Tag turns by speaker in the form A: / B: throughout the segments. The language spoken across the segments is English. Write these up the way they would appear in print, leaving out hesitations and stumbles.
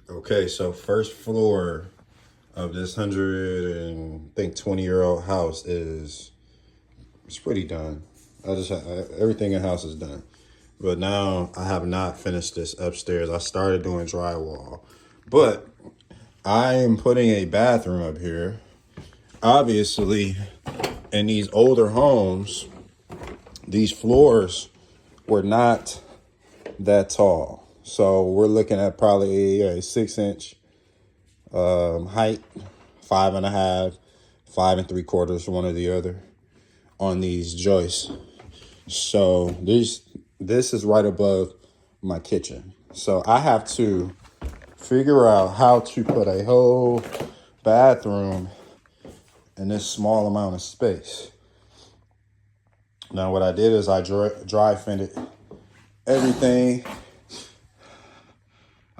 A: Okay, so first floor of this 120-year-old house it's pretty done. Everything in the house is done, but now I have not finished this upstairs. I started doing drywall, but I am putting a bathroom up here. Obviously, in these older homes, these floors were not that tall, so we're looking at probably a 6 inch height, 5.5, 5 3/4, one or the other, on these joists. So this is right above my kitchen. So I have to figure out how to put a whole bathroom in this small amount of space. Now what I did is I dry fitted everything.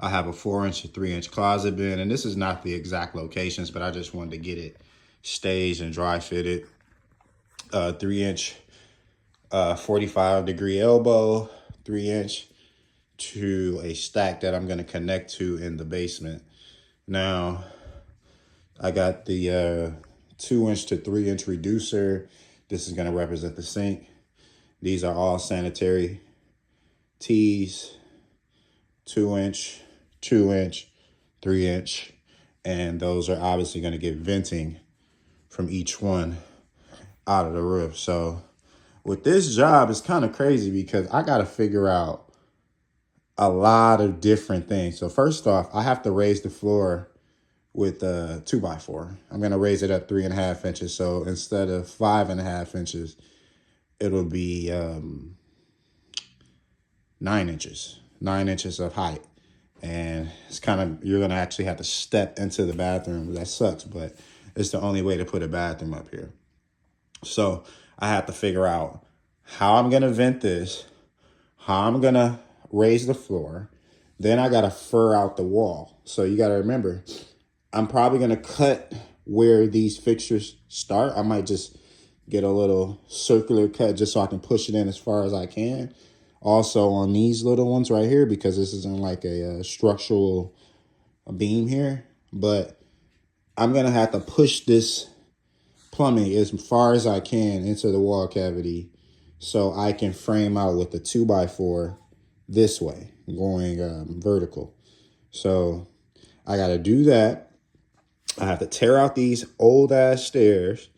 A: I have a 4 inch and 3 inch closet bin, and this is not the exact locations, but I just wanted to get it staged and dry fitted. 3 inch 45-degree elbow, 3 inch to a stack that I'm going to connect to in the basement. Now I got the 2 inch to 3 inch reducer. This is going to represent the sink. These are all sanitary tees, 2 inch, 2 inch, 3 inch, and those are obviously going to get venting from each one out of the roof. So with this job, it's kind of crazy because I got to figure out a lot of different things. So first off, I have to raise the floor with a 2x4. I'm going to raise it up 3.5 inches. So instead of 5.5 inches, it'll be 9 inches, 9 inches of height. And it's kind of, you're going to actually have to step into the bathroom. That sucks, but it's the only way to put a bathroom up here. So I have to figure out how I'm going to vent this, how I'm going to raise the floor. Then I got to fur out the wall. So you got to remember, I'm probably going to cut where these fixtures start. I might just get a little circular cut just so I can push it in as far as I can. Also on these little ones right here, because this isn't like a structural beam here, but I'm going to have to push this plumbing as far as I can into the wall cavity so I can frame out with the 2x4 this way, going vertical. So I got to do that. I have to tear out these old ass stairs.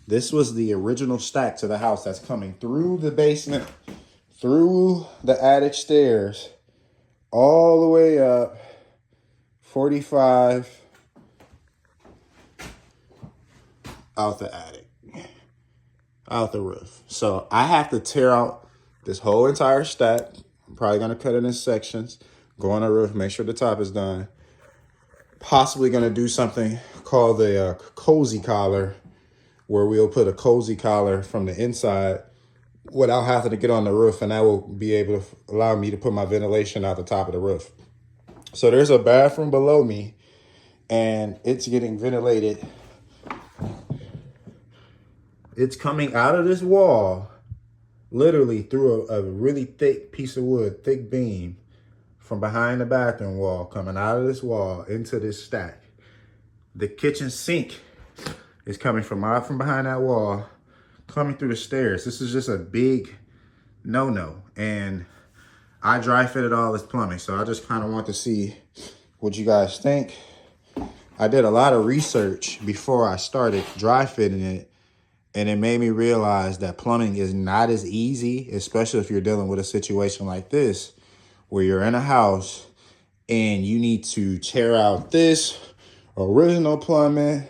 A: This was the original stack to the house that's coming through the basement, through the attic stairs, all the way up 45 out the attic, out the roof. So I have to tear out this whole entire stack. I'm probably going to cut it in sections, go on the roof, make sure the top is done. Possibly going to do something called the cozy collar, where we'll put a cozy collar from the inside without having to get on the roof, and that will be able to allow me to put my ventilation out the top of the roof. So there's a bathroom below me, and it's getting ventilated. It's coming out of this wall, literally through a really thick piece of wood, thick beam, from behind the bathroom wall, coming out of this wall into this stack. The kitchen sink is coming from behind that wall, coming through the stairs. This is just a big no-no. And I dry fitted all this plumbing, so I just kind of want to see what you guys think. I did a lot of research before I started dry fitting it, and it made me realize that plumbing is not as easy, especially if you're dealing with a situation like this, where you're in a house and you need to tear out this original plumbing.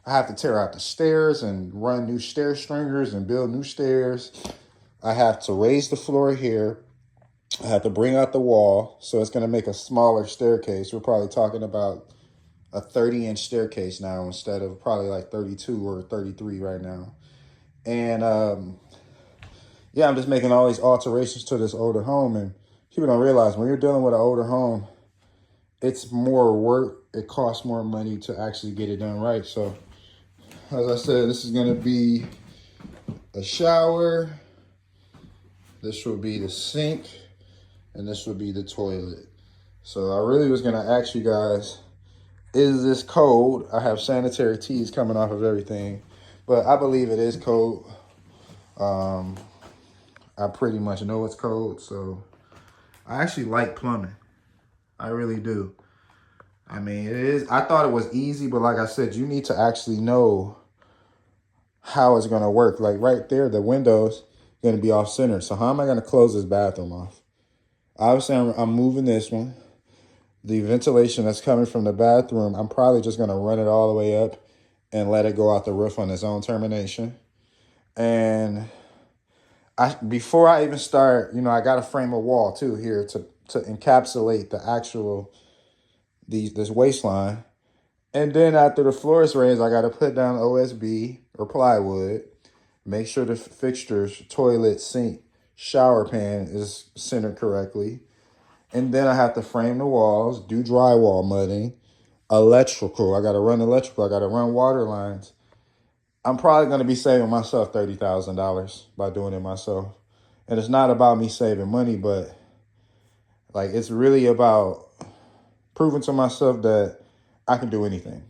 A: I have to tear out the stairs and run new stair stringers and build new stairs. I have to raise the floor here. I have to bring out the wall, so it's going to make a smaller staircase. We're probably talking about a 30-inch staircase now instead of probably like 32 or 33 right now. And yeah, I'm just making all these alterations to this older home, and people don't realize when you're dealing with an older home, it's more work. It costs more money to actually get it done right. So as I said, this is going to be a shower. This will be the sink, and this will be the toilet. So I really was gonna ask you guys, is this code? I have sanitary teas coming off of everything, but I believe it is code. Um, I pretty much know it's code, so I actually like plumbing. I really do. I mean, it is. I thought it was easy, but like I said, you need to actually know how it's gonna work. Like right there, the window's gonna be off center. So how am I gonna close this bathroom off? Obviously, I'm moving this one. The ventilation that's coming from the bathroom, I'm probably just gonna run it all the way up and let it go out the roof on its own termination. And before I even start, I got to frame a wall too here to encapsulate the actual this waistline. And then after the floor is raised, I got to put down OSB or plywood. Make sure the fixtures, toilet, sink, shower pan is centered correctly. And then I have to frame the walls, do drywall mudding, electrical. I got to run electrical. I got to run water lines. I'm probably going to be saving myself $30,000 by doing it myself. And it's not about me saving money, but like it's really about proving to myself that I can do anything,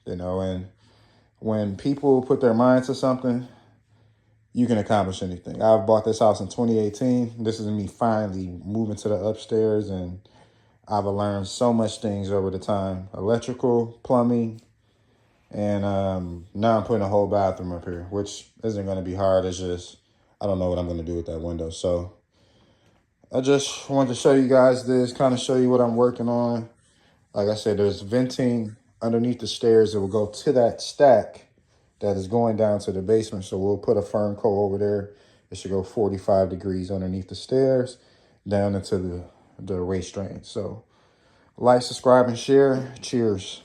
A: and when people put their mind to something, you can accomplish anything. I bought this house in 2018. This is me finally moving to the upstairs, and I've learned so much things over the time. Electrical, plumbing, and now I'm putting a whole bathroom up here, which isn't going to be hard. It's just, I don't know what I'm going to do with that window. So I just wanted to show you guys this, kind of show you what I'm working on. Like I said, there's venting underneath the stairs that will go to that stack that is going down to the basement. So we'll put a firm coat over there. It should go 45 degrees underneath the stairs down into the waste drain. So like, subscribe, and share. Cheers.